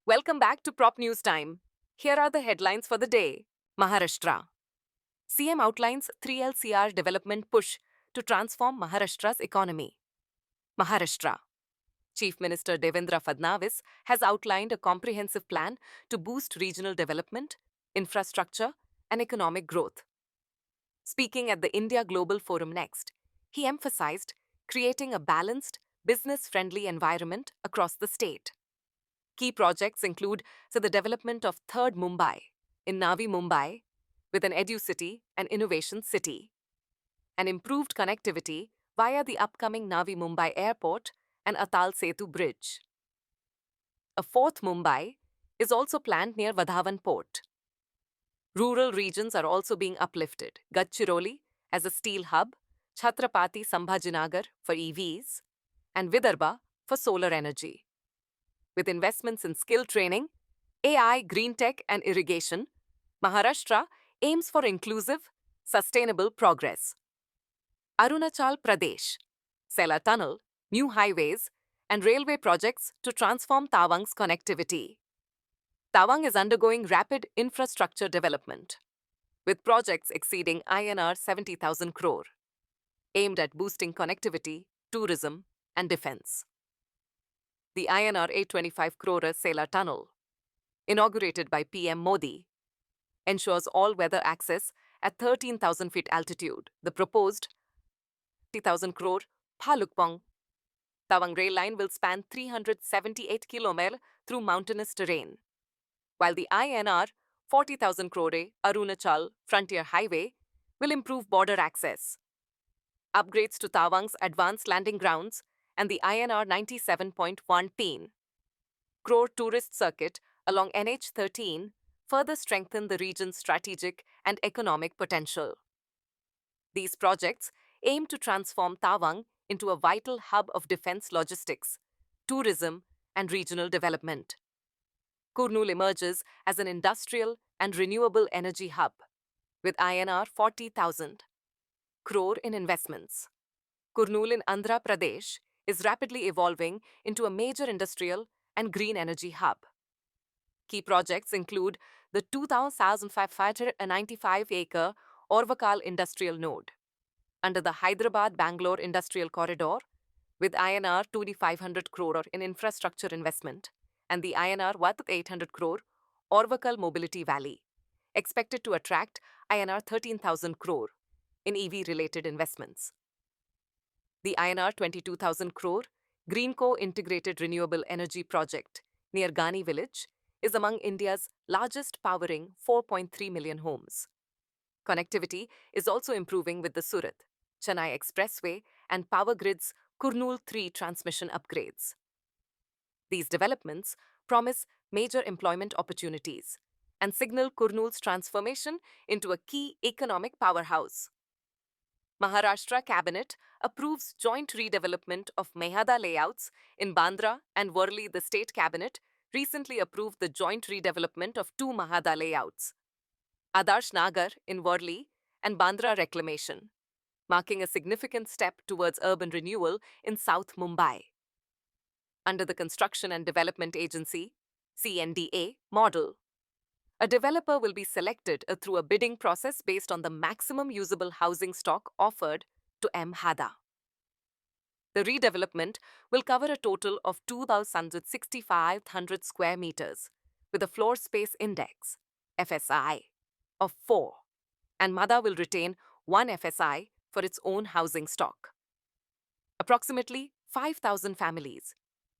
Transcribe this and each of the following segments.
Welcome back to Prop News Time. Here are the headlines for the day. Maharashtra. CM outlines 3LCR development push to transform Maharashtra's economy. Maharashtra. Chief Minister Devendra Fadnavis has outlined a comprehensive plan to boost regional development, infrastructure, and economic growth. Speaking at the India Global Forum next, he emphasized creating a balanced, business friendly environment across the state. Key projects include the development of Third Mumbai in Navi Mumbai with an EduCity and Innovation City, and improved connectivity via the upcoming Navi Mumbai Airport and Atal Setu Bridge. A fourth Mumbai is also planned near Vadhavan Port. Rural regions are also being uplifted. Gadchiroli as a steel hub, Chhatrapati Sambhajinagar for EVs, and Vidarbha for solar energy. With investments in skill training, AI, green tech, and irrigation, Maharashtra aims for inclusive, sustainable progress. Arunachal Pradesh. Sela Tunnel, new highways, and railway projects to transform Tawang's connectivity. Tawang is undergoing rapid infrastructure development, with projects exceeding INR 70,000 crore, aimed at boosting connectivity, tourism, and defense. The INR 825 crore Sela Tunnel, inaugurated by PM Modi, ensures all-weather access at 13,000 feet altitude. The proposed 50,000 crore Bhalukpong Tawang rail line will span 378 km through mountainous terrain, while the INR 40,000 crore Arunachal Frontier Highway will improve border access. Upgrades to Tawang's advanced landing grounds and the INR 97.1 crore tourist circuit along NH13 further strengthen the region's strategic and economic potential. These projects aim to transform Tawang into a vital hub of defense logistics, tourism, and regional development. Kurnool emerges as an industrial and renewable energy hub, with INR 40,000 crore in investments. Kurnool in Andhra Pradesh is rapidly evolving into a major industrial and green energy hub. Key projects include the 2,595-acre Orvakal Industrial Node under the Hyderabad-Bangalore Industrial Corridor with INR 2,500 crore in infrastructure investment and the INR 1,800 crore Orvakal Mobility Valley, expected to attract INR 13,000 crore in EV-related investments. The INR 22,000 crore Greenco Integrated Renewable Energy Project near Gani Village is among India's largest, powering 4.3 million homes. Connectivity is also improving with the Surat, Chennai Expressway and Power Grid's Kurnool 3 transmission upgrades. These developments promise major employment opportunities and signal Kurnool's transformation into a key economic powerhouse. Maharashtra Cabinet approves joint redevelopment of Mehada layouts in Bandra and Worli. The State Cabinet recently approved the joint redevelopment of two Mahada layouts, Adarsh Nagar in Worli and Bandra Reclamation, marking a significant step towards urban renewal in South Mumbai. Under the Construction and Development Agency (CNDA) model, a developer will be selected through a bidding process based on the maximum usable housing stock offered to MHADA. The redevelopment will cover a total of 2,6,500 square meters with a floor space index (FSI) of 4, and MHADA will retain 1 FSI for its own housing stock. Approximately 5,000 families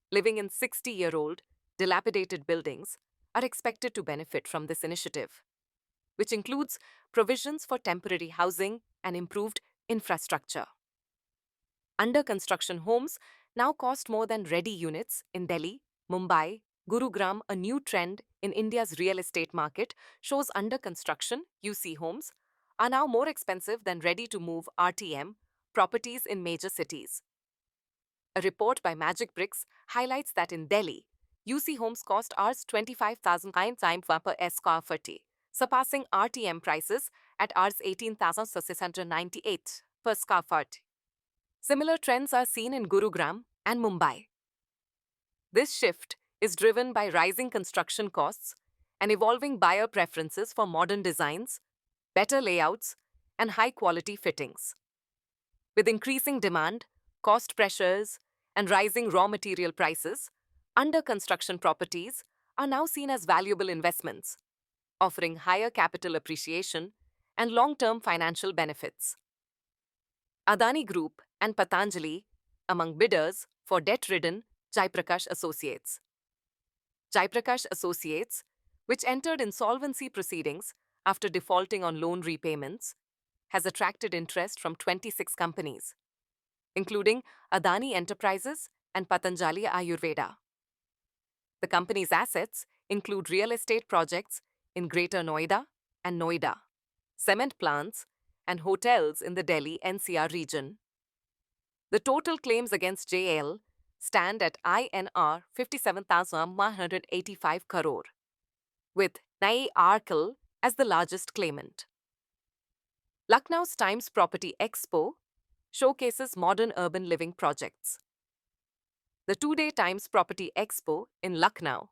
living in 60-year-old dilapidated buildings are expected to benefit from this initiative, which includes provisions for temporary housing and improved infrastructure. Under construction homes now cost more than ready units in Delhi, Mumbai, Gurugram. A new trend in India's real estate market shows under construction UC homes are now more expensive than ready to move RTM properties in major cities. A report by Magic Bricks highlights that in Delhi, UC homes cost Rs 25,000 per square foot, surpassing RTM prices at Rs 18,698 per square foot. Similar trends are seen in Gurugram and Mumbai. This shift is driven by rising construction costs and evolving buyer preferences for modern designs, better layouts, and high quality fittings. With increasing demand, cost pressures, and rising raw material prices, under construction properties are now seen as valuable investments, offering higher capital appreciation and long term financial benefits. Adani Group and Patanjali among bidders for debt ridden Jaiprakash Associates. Jaiprakash Associates, which entered insolvency proceedings after defaulting on loan repayments, has attracted interest from 26 companies, including Adani Enterprises and Patanjali Ayurveda. The company's assets include real estate projects in Greater Noida and Noida, cement plants, and hotels in the Delhi NCR region. The total claims against JL stand at INR 57,185 crore, with Nai Arkal as the largest claimant. Lucknow's Times Property Expo showcases modern urban living projects. The two-day Times Property Expo in Lucknow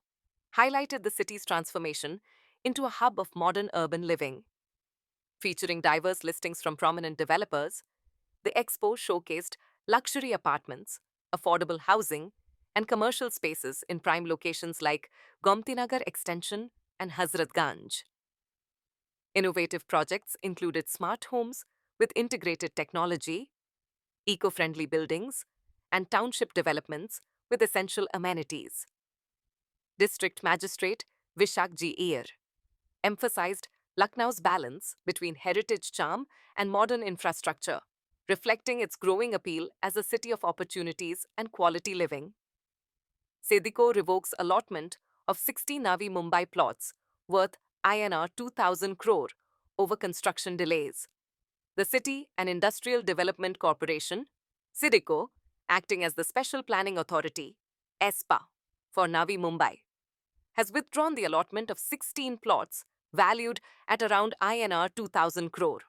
highlighted the city's transformation into a hub of modern urban living. Featuring diverse listings from prominent developers, the expo showcased luxury apartments, affordable housing, and commercial spaces in prime locations like Gomtinagar Extension and Hazratganj. Innovative projects included smart homes with integrated technology, eco-friendly buildings, and township developments with essential amenities. District Magistrate Vishak G. Iyer emphasized Lucknow's balance between heritage charm and modern infrastructure, reflecting its growing appeal as a city of opportunities and quality living. Sedeco revokes allotment of 60 Navi Mumbai plots worth INR 2,000 crore over construction delays. The City and Industrial Development Corporation, Sedeco, acting as the Special Planning Authority, ESPA, for Navi Mumbai, has withdrawn the allotment of 16 plots valued at around INR 2,000 crore.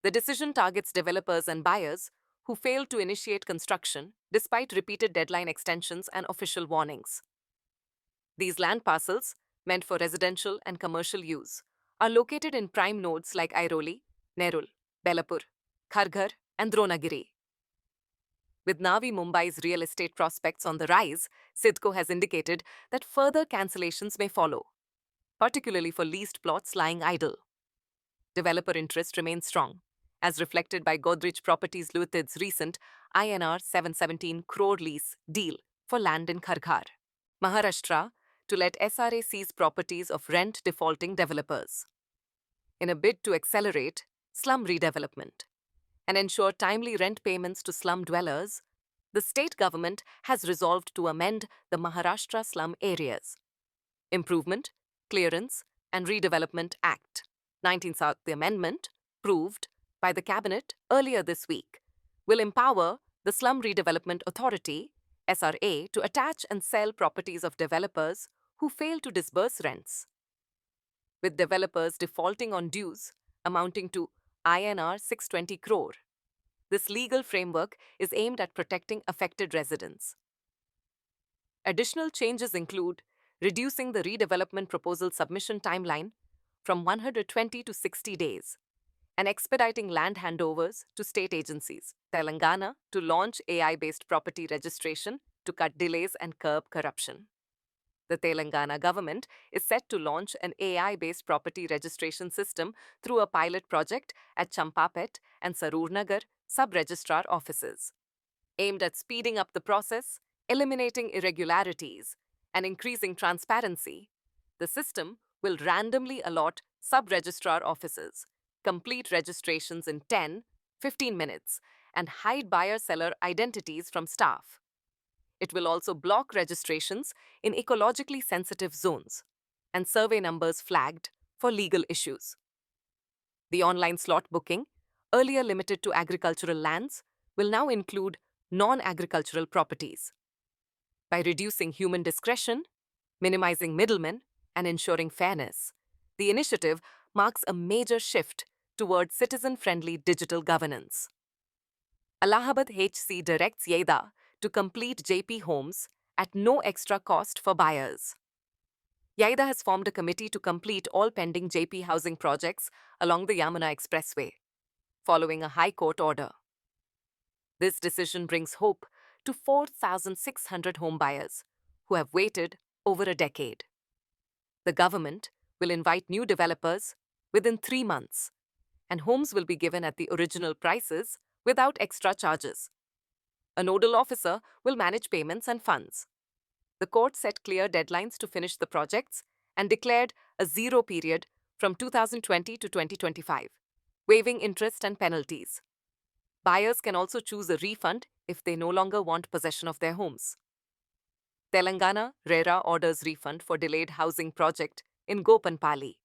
The decision targets developers and buyers who failed to initiate construction despite repeated deadline extensions and official warnings. These land parcels, meant for residential and commercial use, are located in prime nodes like Airoli, Nerul, Belapur, Kharghar, and Dronagiri. With Navi Mumbai's real estate prospects on the rise, Sidco has indicated that further cancellations may follow, particularly for leased plots lying idle. Developer interest remains strong, as reflected by Godrej Properties Limited's recent INR 717 crore lease deal for land in Kharghar, Maharashtra, to let SRA seize properties of rent defaulting developers. In a bid to accelerate slum redevelopment and ensure timely rent payments to slum dwellers, the state government has resolved to amend the Maharashtra Slum Areas Improvement, Clearance and Redevelopment Act 19th. The amendment, proved by the Cabinet earlier this week, will empower the Slum Redevelopment Authority SRA to attach and sell properties of developers who fail to disburse rents. With developers defaulting on dues amounting to INR 620 crore, this legal framework is aimed at protecting affected residents. Additional changes include reducing the redevelopment proposal submission timeline from 120 to 60 days and expediting land handovers to state agencies. Telangana to launch AI-based property registration to cut delays and curb corruption. The Telangana government is set to launch an AI-based property registration system through a pilot project at Champapet and Sarurnagar sub-registrar offices. Aimed at speeding up the process, eliminating irregularities, and increasing transparency, the system will randomly allot sub-registrar offices, complete registrations in 10-15 minutes, and hide buyer-seller identities from staff. It will also block registrations in ecologically sensitive zones and survey numbers flagged for legal issues. The online slot booking, earlier limited to agricultural lands, will now include non-agricultural properties. By reducing human discretion, minimizing middlemen, and ensuring fairness, the initiative marks a major shift towards citizen-friendly digital governance. Allahabad HC directs YEDA to complete JP Homes at no extra cost for buyers. YAIDA has formed a committee to complete all pending JP housing projects along the Yamuna Expressway, following a High Court order. This decision brings hope to 4,600 home buyers who have waited over a decade. The government will invite new developers within 3 months, and homes will be given at the original prices without extra charges. A nodal officer will manage payments and funds. The court set clear deadlines to finish the projects and declared a zero period from 2020 to 2025, waiving interest and penalties. Buyers can also choose a refund if they no longer want possession of their homes. Telangana RERA orders refund for delayed housing project in Gopanpalli.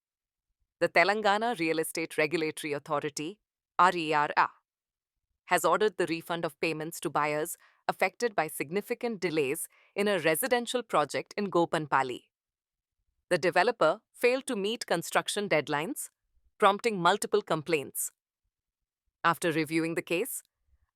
The Telangana Real Estate Regulatory Authority, RERA, has ordered the refund of payments to buyers affected by significant delays in a residential project in Gopanpalli. The developer failed to meet construction deadlines, prompting multiple complaints. After reviewing the case,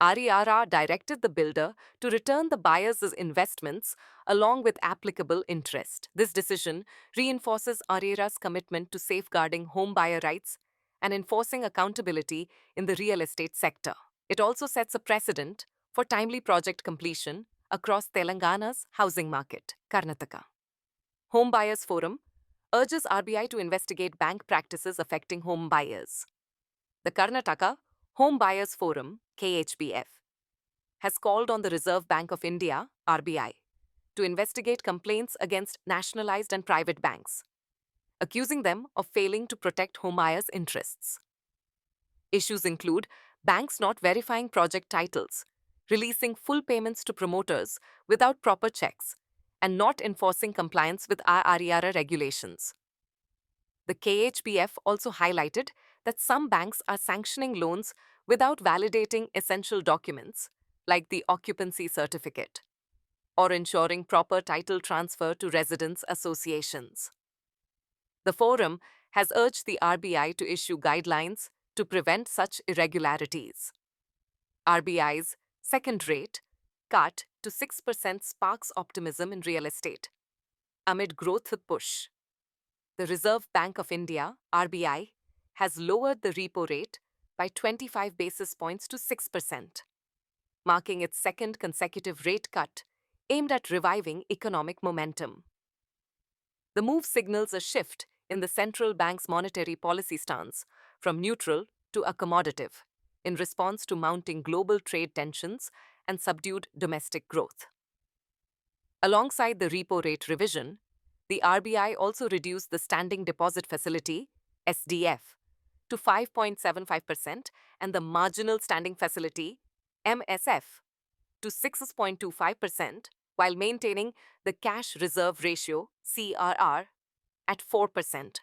RERA directed the builder to return the buyers' investments along with applicable interest. This decision reinforces RERA's commitment to safeguarding home buyer rights and enforcing accountability in the real estate sector. It also sets a precedent for timely project completion across Telangana's housing market, Karnataka. Home Buyers Forum urges RBI to investigate bank practices affecting home buyers. The Karnataka Home Buyers Forum, KHBF, has called on the Reserve Bank of India, RBI, to investigate complaints against nationalized and private banks, accusing them of failing to protect home buyers' interests. Issues include banks not verifying project titles, releasing full payments to promoters without proper checks, and not enforcing compliance with RERA regulations. The KHBF also highlighted that some banks are sanctioning loans without validating essential documents, like the occupancy certificate, or ensuring proper title transfer to residents' associations. The forum has urged the RBI to issue guidelines to prevent such irregularities. RBI's second rate cut to 6% sparks optimism in real estate amid growth push. The Reserve Bank of India, RBI, has lowered the repo rate by 25 basis points to 6%, marking its second consecutive rate cut aimed at reviving economic momentum. The move signals a shift in the central bank's monetary policy stance from neutral to accommodative in response to mounting global trade tensions and subdued domestic growth. Alongside the repo rate revision, the RBI also reduced the Standing Deposit Facility, SDF, to 5.75% and the Marginal Standing Facility, MSF, to 6.25% while maintaining the Cash Reserve Ratio, CRR, at 4%.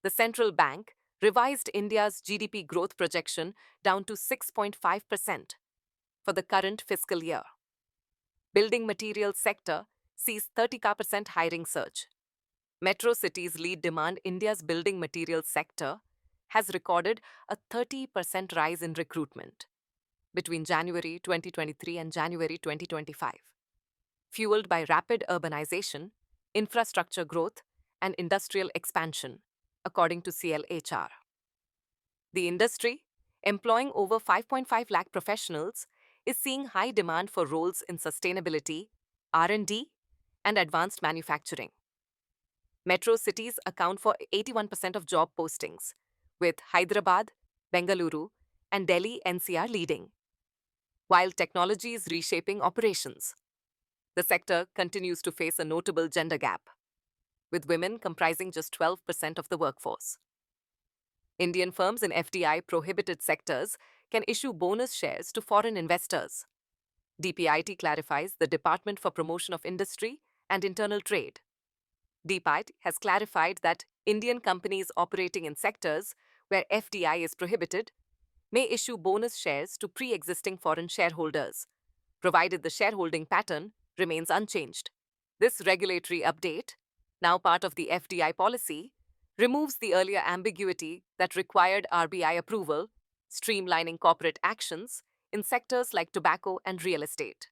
The central bank revised India's GDP growth projection down to 6.5% for the current fiscal year. Building materials sector sees 30% hiring surge. Metro cities lead demand. India's building materials sector has recorded a 30% rise in recruitment between January 2023 and January 2025, fueled by rapid urbanization, infrastructure growth, and industrial expansion, according to CLHR. The industry, employing over 5.5 lakh professionals, is seeing high demand for roles in sustainability, R&D, and advanced manufacturing. Metro cities account for 81% of job postings, with Hyderabad, Bengaluru, and Delhi NCR leading. While technology is reshaping operations, the sector continues to face a notable gender gap, with women comprising just 12% of the workforce. Indian firms in FDI prohibited sectors can issue bonus shares to foreign investors. DPIT clarifies the Department for Promotion of Industry and Internal Trade. DPIT has clarified that Indian companies operating in sectors where FDI is prohibited may issue bonus shares to pre-existing foreign shareholders, provided the shareholding pattern remains unchanged. This regulatory update, now part of the FDI policy, removes the earlier ambiguity that required RBI approval, streamlining corporate actions in sectors like tobacco and real estate.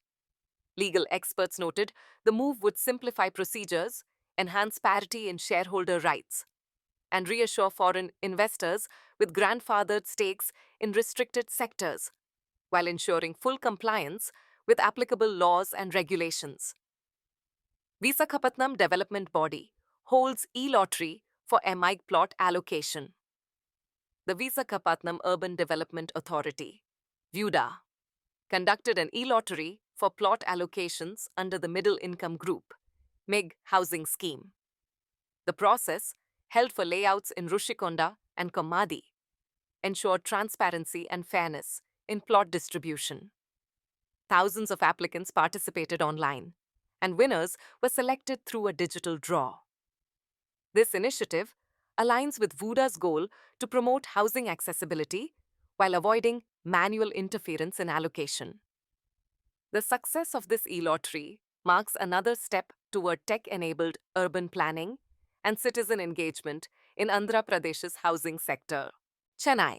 Legal experts noted the move would simplify procedures, enhance parity in shareholder rights, and reassure foreign investors with grandfathered stakes in restricted sectors, while ensuring full compliance with applicable laws and regulations. Visakhapatnam Development Body holds e-lottery for MI plot allocation. The Visakhapatnam Urban Development Authority, VUDA, conducted an e-lottery for plot allocations under the Middle Income Group, MIG housing scheme. The process, held for layouts in Rushikonda and Kommadi, ensured transparency and fairness in plot distribution. Thousands of applicants participated online, and winners were selected through a digital draw. This initiative aligns with VUDA's goal to promote housing accessibility while avoiding manual interference in allocation. The success of this e-lottery marks another step toward tech-enabled urban planning and citizen engagement in Andhra Pradesh's housing sector. Chennai.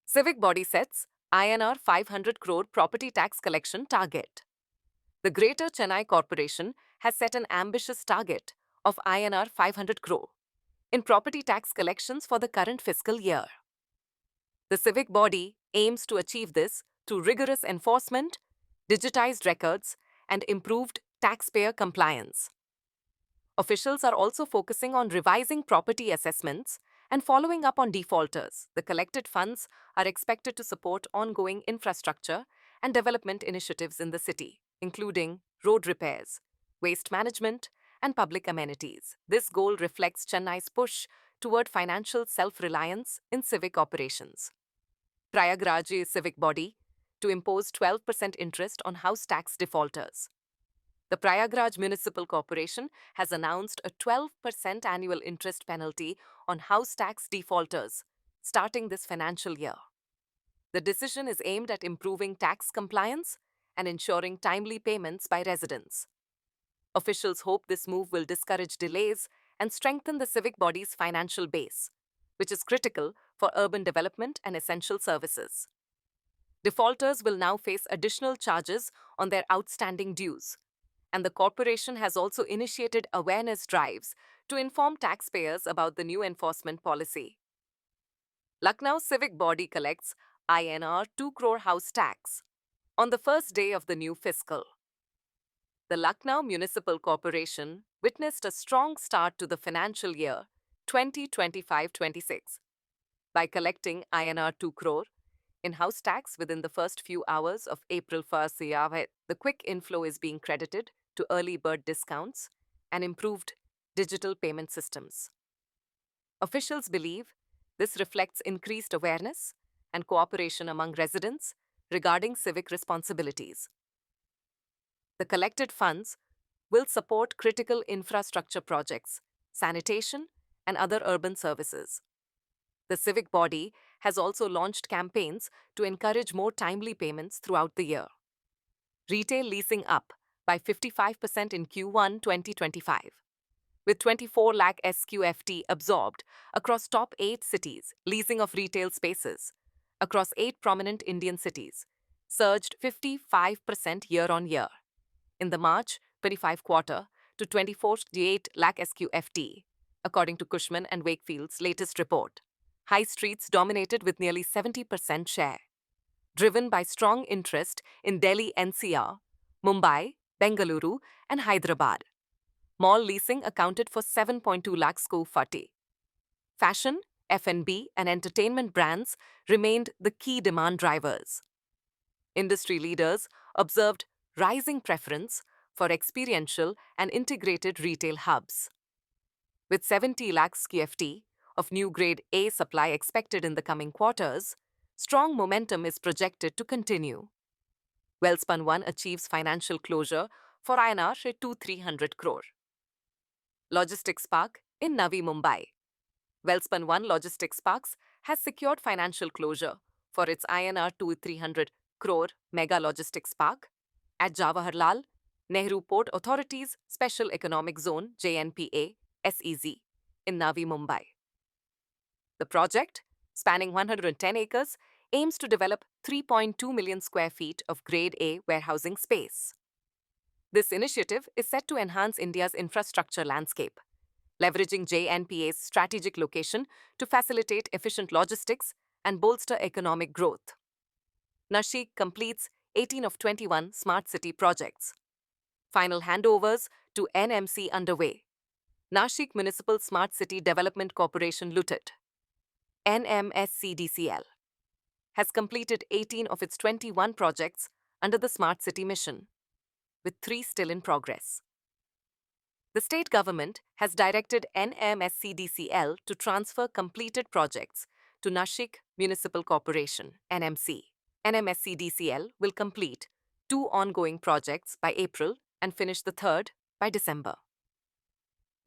Civic body sets INR 500 crore property tax collection target. The Greater Chennai Corporation has set an ambitious target of INR 500 crore in property tax collections for the current fiscal year. The civic body aims to achieve this through rigorous enforcement, digitized records, and improved taxpayer compliance. Officials are also focusing on revising property assessments and following up on defaulters. The collected funds are expected to support ongoing infrastructure and development initiatives in the city, including road repairs, waste management, and public amenities. This goal reflects Chennai's push toward financial self-reliance in civic operations. Prayagraj's civic body to impose 12% interest on house tax defaulters. The Prayagraj Municipal Corporation has announced a 12% annual interest penalty on house tax defaulters starting this financial year. The decision is aimed at improving tax compliance and ensuring timely payments by residents. Officials hope this move will discourage delays and strengthen the civic body's financial base, which is critical for urban development and essential services. Defaulters will now face additional charges on their outstanding dues, and the corporation has also initiated awareness drives to inform taxpayers about the new enforcement policy. Lucknow civic body collects INR 2 crore house tax on the first day of the new fiscal. The Lucknow Municipal Corporation witnessed a strong start to the financial year 2025-26 by collecting INR 2 crore in house tax within the first few hours of April 1st. The quick inflow is being credited to early bird discounts and improved digital payment systems. Officials believe this reflects increased awareness and cooperation among residents regarding civic responsibilities. The collected funds will support critical infrastructure projects, sanitation, and other urban services. The civic body has also launched campaigns to encourage more timely payments throughout the year. Retail leasing up by 55% in Q1 2025, with 24 lakh SQFT absorbed across top 8 cities. Leasing of retail spaces across 8 prominent Indian cities surged 55% year-on-year in the March 25 quarter to 24.8 lakh SQFT, according to Cushman and Wakefield's latest report. High streets dominated with nearly 70% share, driven by strong interest in Delhi NCR, Mumbai, Bengaluru, and Hyderabad. Mall leasing accounted for 7.2 lakh square feet. Fashion, F&B, and entertainment brands remained the key demand drivers. Industry leaders observed rising preference for experiential and integrated retail hubs. With 70 lakh SQFT of new Grade A supply expected in the coming quarters, strong momentum is projected to continue. Welspun 1 achieves financial closure for INR 2,300 crore. Logistics Park in Navi Mumbai. Welspun 1 Logistics Parks has secured financial closure for its INR 2,300 crore mega logistics park at Jawaharlal Nehru Port Authority's Special Economic Zone JNPA SEZ in Navi Mumbai. The project, spanning 110 acres, aims to develop 3.2 million square feet of Grade A warehousing space. This initiative is set to enhance India's infrastructure landscape, leveraging JNPA's strategic location to facilitate efficient logistics and bolster economic growth. Nashik completes 18 of 21 smart city projects. Final handovers to NMC underway. Nashik Municipal Smart City Development Corporation Limited, NMSCDCL, has completed 18 of its 21 projects under the Smart City mission, with 3 still in progress. The state government has directed NMSCDCL to transfer completed projects to Nashik Municipal Corporation, NMC. NMSCDCL will complete 2 ongoing projects by April and finish the third by December.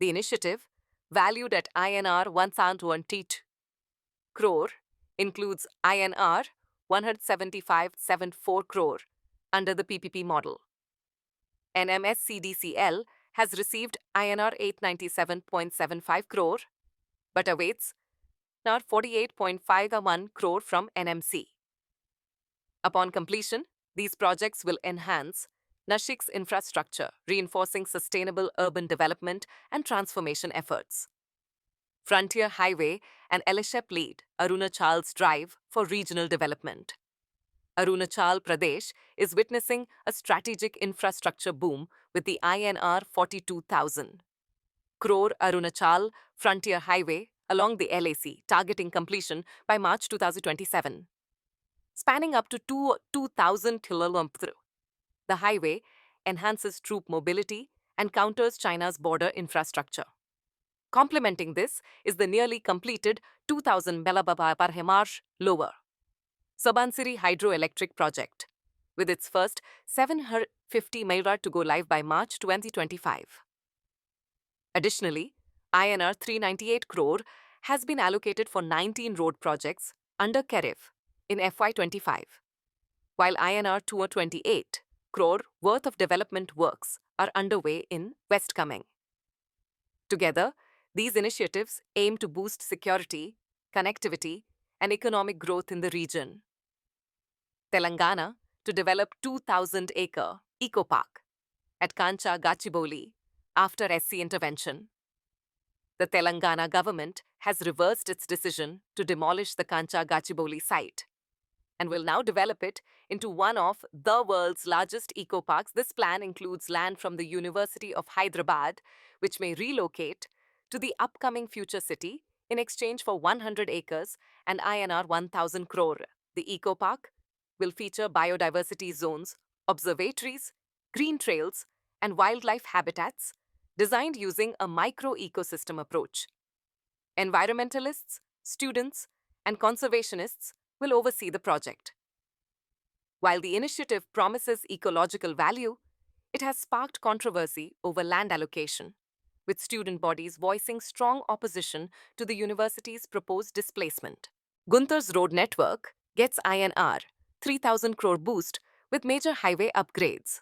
The initiative, valued at INR 1,022 crore, includes INR 175.74 crore under the PPP model. NMSCDCL has received INR 897.75 crore but awaits INR 48.51 crore from NMC. Upon completion, these projects will enhance Nashik's infrastructure, reinforcing sustainable urban development and transformation efforts. Frontier Highway and LSHEP lead Arunachal's drive for regional development. Arunachal Pradesh is witnessing a strategic infrastructure boom with the INR 42,000 crore Arunachal Frontier Highway along the LAC, targeting completion by March 2027. Spanning up to 2,000 kilometers, the highway enhances troop mobility and counters China's border infrastructure. Complementing this is the nearly completed 2,000 Belababa-Parhemarsh Lower Subansiri Hydroelectric Project, with its first 750 MW to go live by March 2025. Additionally, INR 398 crore has been allocated for 19 road projects under KEREF in FY25, while INR 228 crore worth of development works are underway in West Kameng. Together, these initiatives aim to boost security, connectivity, and economic growth in the region. Telangana to develop 2,000-acre Eco Park at Kancha Gachibowli after SC intervention. The Telangana government has reversed its decision to demolish the Kancha Gachibowli site and will now develop it into one of the world's largest eco parks. This plan includes land from the University of Hyderabad, which may relocate to the upcoming future city in exchange for 100 acres and INR 1,000 crore. The eco park will feature biodiversity zones, observatories, green trails, and wildlife habitats designed using a micro-ecosystem approach. Environmentalists, students, and conservationists will oversee the project. While the initiative promises ecological value, it has sparked controversy over land allocation, with student bodies voicing strong opposition to the university's proposed displacement. Guntur's road network gets INR 3,000 crore boost with major highway upgrades.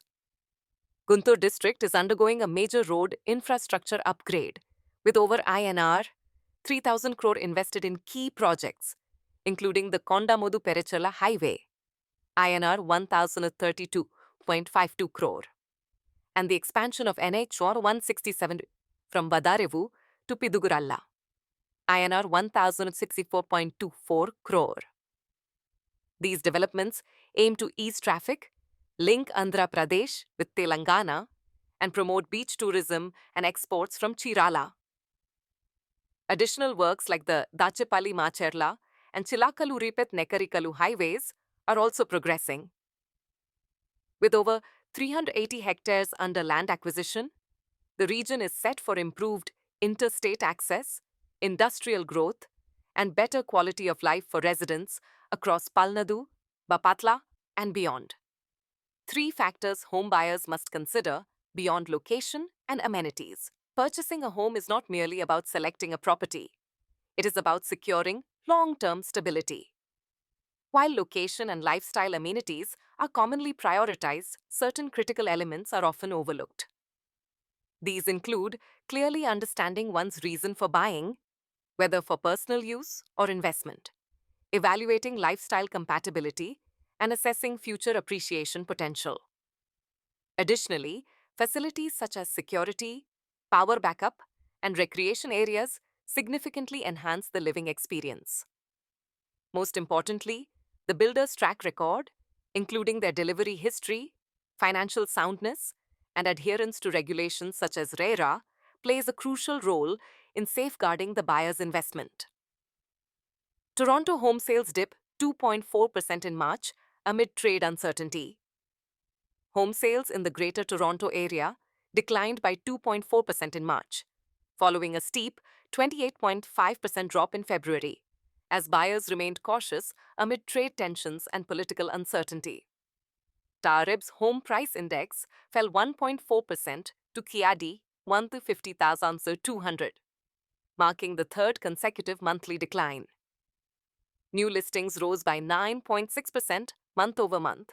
Guntur district is undergoing a major road infrastructure upgrade, with over INR 3,000 crore invested in key projects, including the Kondamodu Perichala Highway, INR 1,032.52 crore, and the expansion of NH 167 from Badarevu to Piduguralla, INR 1,064.24 crore. These developments aim to ease traffic, link Andhra Pradesh with Telangana, and promote beach tourism and exports from Chirala. Additional works like the Dachepalli-Macherla and Chilakalu-Ripet-Nekarikalu highways are also progressing. With over 380 hectares under land acquisition, the region is set for improved interstate access, industrial growth, and better quality of life for residents across Palnadu, Bapatla, and beyond. 3 factors home buyers must consider beyond location and amenities. Purchasing a home is not merely about selecting a property. It is about securing long-term stability. While location and lifestyle amenities are commonly prioritized, certain critical elements are often overlooked. These include clearly understanding one's reason for buying, whether for personal use or investment, evaluating lifestyle compatibility, and assessing future appreciation potential. Additionally, Facilities such as security, power backup, and recreation areas significantly enhance the living experience. Most importantly, the builder's track record, including their delivery history, financial soundness, and adherence to regulations such as RERA, plays a crucial role in safeguarding the buyer's investment. Toronto home sales dip 2.4% in March amid trade uncertainty. Home sales in the Greater Toronto Area declined by 2.4% in March, following a steep 28.5% drop in February, as buyers remained cautious amid trade tensions and political uncertainty. TARIB's home price index fell 1.4% to KIAD 150,200, marking the third consecutive monthly decline. New listings rose by 9.6% month over month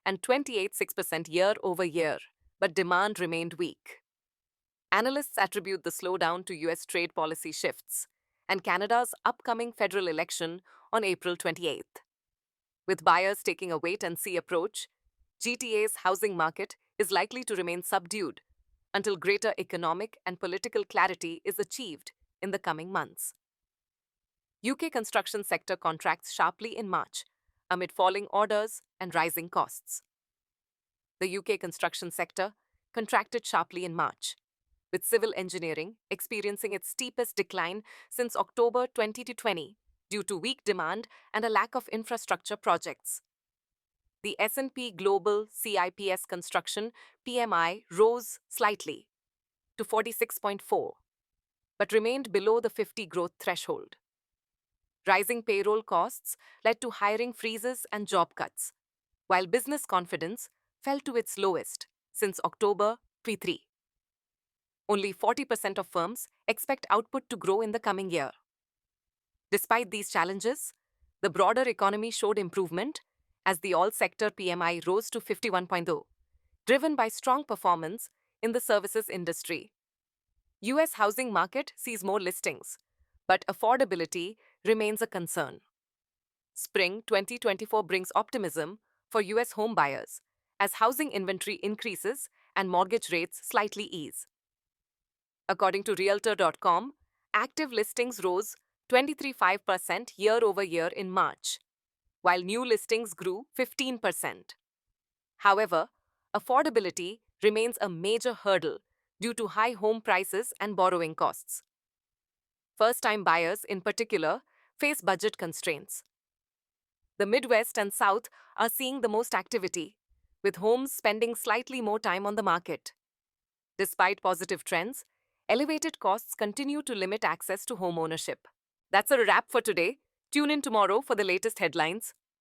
and 28.6% year over year, but demand remained weak. Analysts attribute the slowdown to US trade policy shifts and Canada's upcoming federal election on April 28th. With buyers taking a wait-and-see approach, GTA's housing market is likely to remain subdued until greater economic and political clarity is achieved in the coming months. UK construction sector contracts sharply in March amid falling orders and rising costs. The UK construction sector contracted sharply in March, with civil engineering experiencing its steepest decline since October 2020 due to weak demand and a lack of infrastructure projects. The S&P Global CIPS Construction PMI rose slightly to 46.4, but remained below the 50 growth threshold. Rising payroll costs led to hiring freezes and job cuts, while business confidence fell to its lowest since October 2023. Only 40% of firms expect output to grow in the coming year. Despite these challenges, the broader economy showed improvement as the all-sector PMI rose to 51.0, driven by strong performance in the services industry. US housing market sees more listings, but affordability remains a concern. Spring 2024 brings optimism for US home buyers as housing inventory increases and mortgage rates slightly ease. According to Realtor.com, active listings rose 23.5% year over year in March, while new listings grew 15%. However, affordability remains a major hurdle due to high home prices and borrowing costs. First-time buyers, in particular, face budget constraints. The Midwest and South are seeing the most activity, with homes spending slightly more time on the market. Despite positive trends, elevated costs continue to limit access to home ownership. That's a wrap for today. Tune in tomorrow for the latest headlines.